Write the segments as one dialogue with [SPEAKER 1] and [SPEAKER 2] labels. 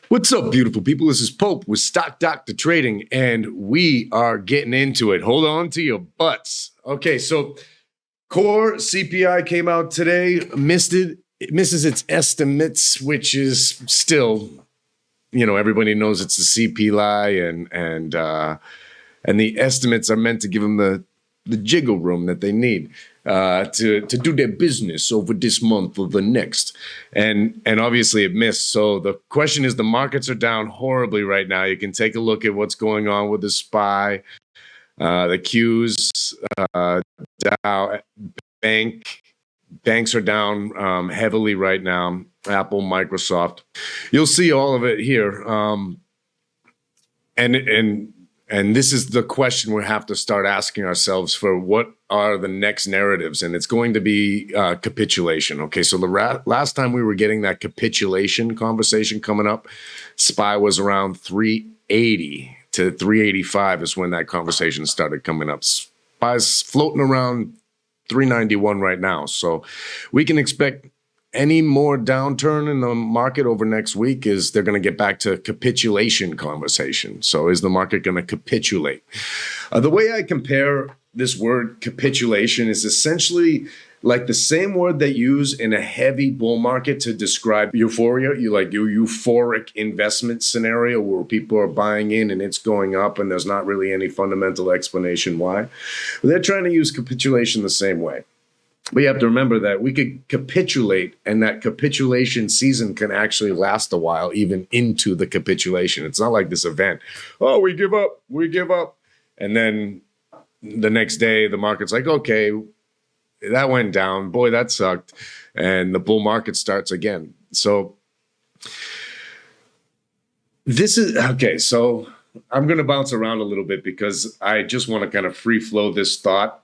[SPEAKER 1] What's up, beautiful people? This is Pope with Stock Doctor Trading, and we are getting into it. Hold on to your butts. Okay, so Core CPI came out today, missed it. It misses its estimates, which is still, everybody knows it's the CPI, and the estimates are meant to give them the jiggle room that they need to do their business over this month or the next. And obviously it missed. So the question is, the markets are down horribly right now. You can take a look at what's going on with the SPY, the Qs, Dow, banks are down heavily right now. Apple, Microsoft. You'll see all of it here. And this is the question we have to start asking ourselves for what are the next narratives, and it's going to be capitulation. Okay, so the last time we were getting that capitulation conversation coming up, SPY was around 380 to 385 is when that conversation started coming up. SPY's floating around 391 right now, so we can expect any more downturn in the market over next week is they're going to get back to capitulation conversation. So is the market going to capitulate? The way I compare this word capitulation is essentially like the same word they use in a heavy bull market to describe euphoria. Your euphoric investment scenario where people are buying in and it's going up and there's not really any fundamental explanation why. They're trying to use capitulation the same way. But you have to remember that we could capitulate, and that capitulation season can actually last a while, even into the capitulation. It's not like this event. Oh, we give up. And then the next day, the market's like, okay, that went down. Boy, that sucked. And the bull market starts again. So this is, okay, so I'm going to bounce around a little bit because I just want to kind of free flow this thought.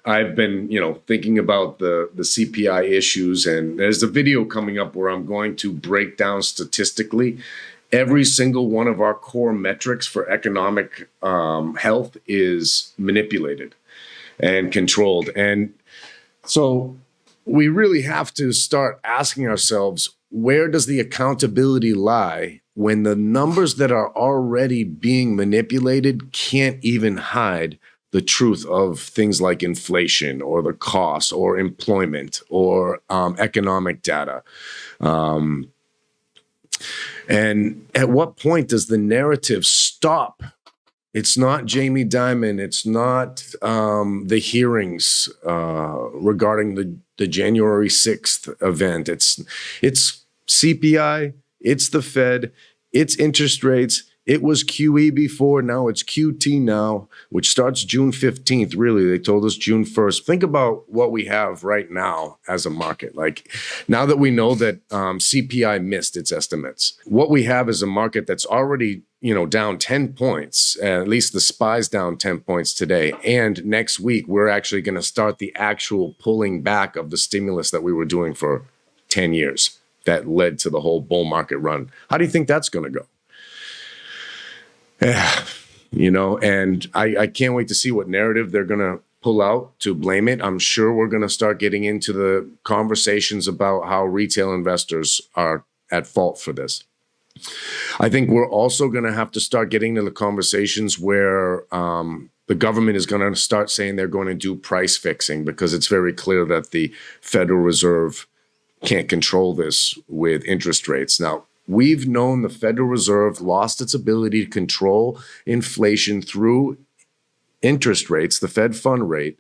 [SPEAKER 1] I've been, thinking about the CPI issues, and there's a video coming up where I'm going to break down statistically every single one of our core metrics for economic health is manipulated and controlled. And so we really have to start asking ourselves, where does the accountability lie when the numbers that are already being manipulated can't even hide the truth of things like inflation or the cost or employment or economic data? And at what point does the narrative stop? It's not Jamie Dimon. It's not the hearings regarding the January 6th event. It's CPI. It's the Fed. It's interest rates. It was QE before, now it's QT now, which starts June 15th, really. They told us June 1st. Think about what we have right now as a market. Like, now that we know that CPI missed its estimates, what we have is a market that's already, down 10 points. At least the SPY's down 10 points today. And next week, we're actually going to start the actual pulling back of the stimulus that we were doing for 10 years that led to the whole bull market run. How do you think that's going to go? And I can't wait to see what narrative they're going to pull out to blame it. I'm sure we're going to start getting into the conversations about how retail investors are at fault for this. I think we're also going to have to start getting to the conversations where the government is going to start saying they're going to do price fixing, because it's very clear that the Federal Reserve can't control this with interest rates. Now, we've known the Federal Reserve lost its ability to control inflation through interest rates, the Fed fund rate,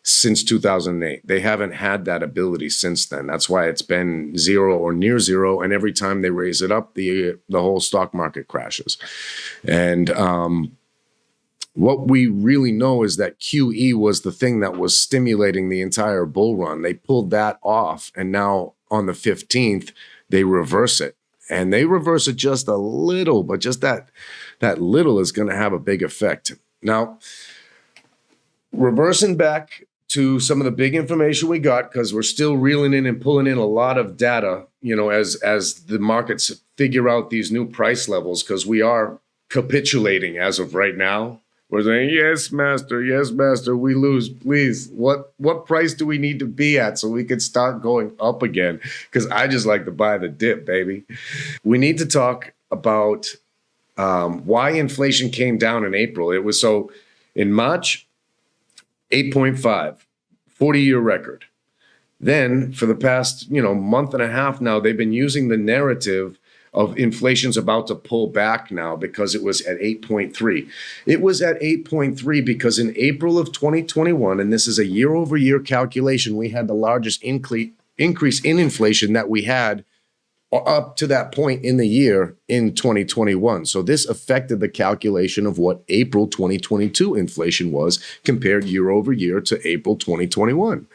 [SPEAKER 1] since 2008. They haven't had that ability since then. That's why it's been zero or near zero. And every time they raise it up, the whole stock market crashes. And what we really know is that QE was the thing that was stimulating the entire bull run. They pulled that off. And now on the 15th, they reverse it. And they reverse it just a little, but just that little is going to have a big effect. Now, reversing back to some of the big information we got, because we're still reeling in and pulling in a lot of data, as the markets figure out these new price levels, because we are capitulating as of right now. We're saying, yes, master, we lose. Please, what price do we need to be at so we can start going up again? Because I just like to buy the dip, baby. We need to talk about why inflation came down in April. It was so in March, 8.5, 40-year record. Then for the past, month and a half now, they've been using the narrative of inflation's about to pull back now because it was at 8.3. It was at 8.3 because in April of 2021, and this is a year-over-year calculation, we had the largest increase in inflation that we had up to that point in the year in 2021. So this affected the calculation of what April 2022 inflation was compared year over year to April 2021.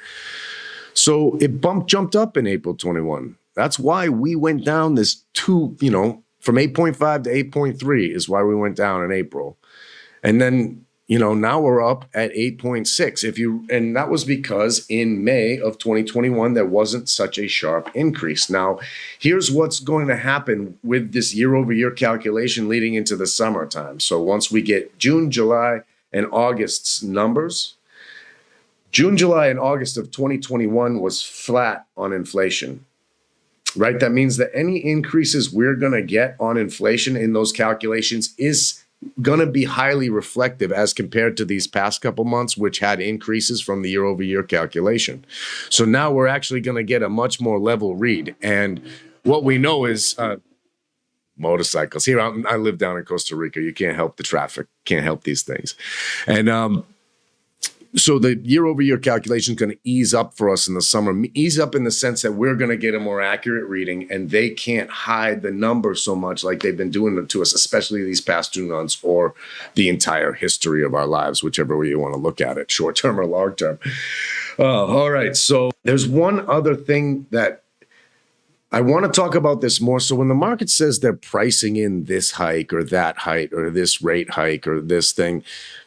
[SPEAKER 1] So it jumped up in April 21. That's why we went down this from 8.5 to 8.3 is why we went down in April. And then, now we're up at 8.6. And that was because in May of 2021, there wasn't such a sharp increase. Now, here's what's going to happen with this year over year calculation leading into the summertime. So once we get June, July, and August's numbers, June, July, and August of 2021 was flat on inflation, right? That means that any increases we're going to get on inflation in those calculations is going to be highly reflective as compared to these past couple months, which had increases from the year over year calculation. So now we're actually going to get a much more level read. And what we know is motorcycles. Here, I live down in Costa Rica. You can't help the traffic, can't help these things. And so the year-over-year calculation is going to ease up for us in the summer, ease up in the sense that we're going to get a more accurate reading, and they can't hide the number so much like they've been doing to us, especially these past 2 months or the entire history of our lives, whichever way you want to look at it, short-term or long-term. All right, so there's one other thing that I want to talk about this more. So when the market says they're pricing in this hike or that hike or this rate hike or this thing,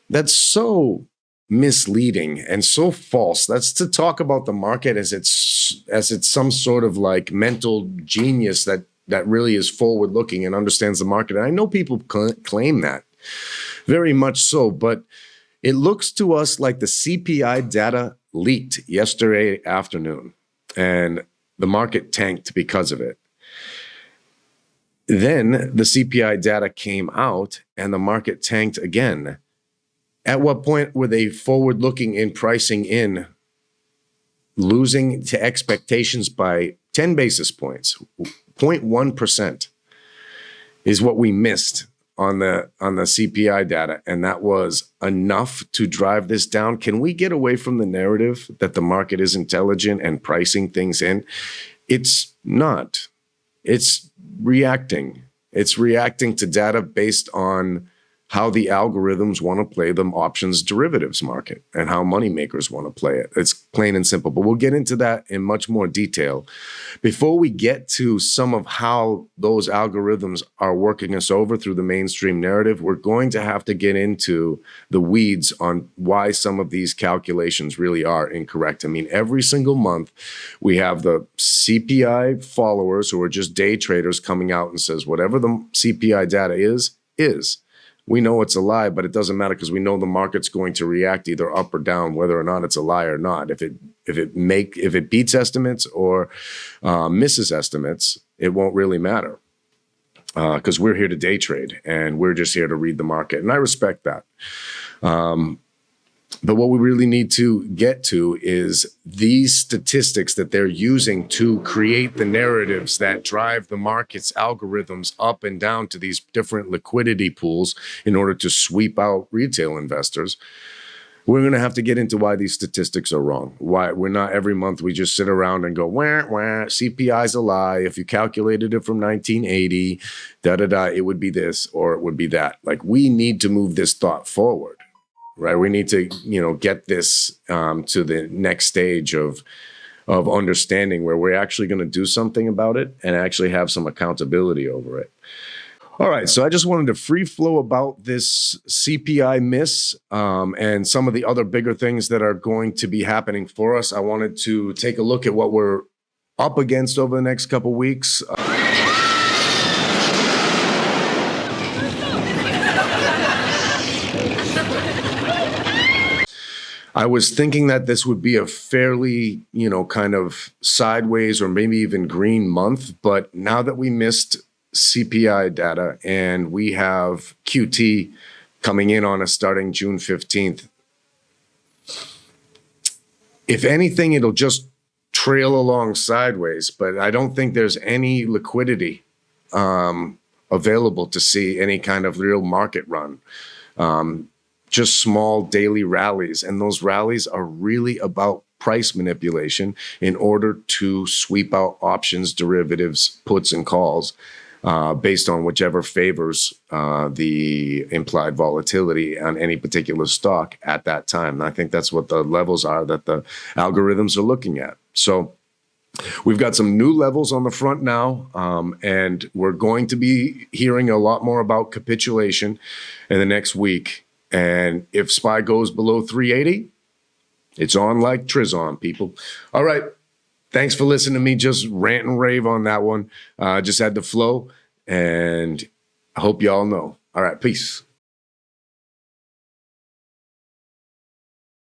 [SPEAKER 1] that's so misleading and so false. That's to talk about the market as it's some sort of like mental genius that really is forward looking and understands the market. And I know people claim that very much so, but it looks to us like the CPI data leaked yesterday afternoon and the market tanked because of it. Then the CPI data came out and the market tanked again. At what point were they forward-looking in pricing in, losing to expectations by 10 basis points? 0.1% is what we missed on the CPI data, and that was enough to drive this down. Can we get away from the narrative that the market is intelligent and pricing things in? It's not. It's reacting. It's reacting to data based on how the algorithms want to play the options derivatives market and how moneymakers want to play it. It's plain and simple, but we'll get into that in much more detail. Before we get to some of how those algorithms are working us over through the mainstream narrative, we're going to have to get into the weeds on why some of these calculations really are incorrect. I mean, every single month we have the CPI followers who are just day traders coming out and says, whatever the CPI data is. We know it's a lie, but it doesn't matter because we know the market's going to react either up or down, whether or not it's a lie or not. If it beats estimates or misses estimates, it won't really matter because we're here to day trade and we're just here to read the market, and I respect that. But what we really need to get to is these statistics that they're using to create the narratives that drive the market's algorithms up and down to these different liquidity pools in order to sweep out retail investors. We're going to have to get into why these statistics are wrong. Why we're not every month we just sit around and go, wah, wah, CPI's a lie. If you calculated it from 1980, it would be this or it would be that. Like, we need to move this thought forward. Right, we need to, get this to the next stage of understanding where we're actually going to do something about it and actually have some accountability over it. All right, so I just wanted to free flow about this CPI miss and some of the other bigger things that are going to be happening for us. I wanted to take a look at what we're up against over the next couple weeks. I was thinking that this would be a fairly, kind of sideways or maybe even green month. But now that we missed CPI data and we have QT coming in on us starting June 15th, if anything, it'll just trail along sideways. But I don't think there's any liquidity available to see any kind of real market run. Just small daily rallies. And those rallies are really about price manipulation in order to sweep out options, derivatives, puts, and calls based on whichever favors the implied volatility on any particular stock at that time. And I think that's what the levels are that the algorithms are looking at. So we've got some new levels on the front now, and we're going to be hearing a lot more about capitulation in the next week. And if SPY goes below 380, it's on like Trizon, people. All right. Thanks for listening to me just rant and rave on that one. Just had to flow, and I hope y'all know. All right. Peace.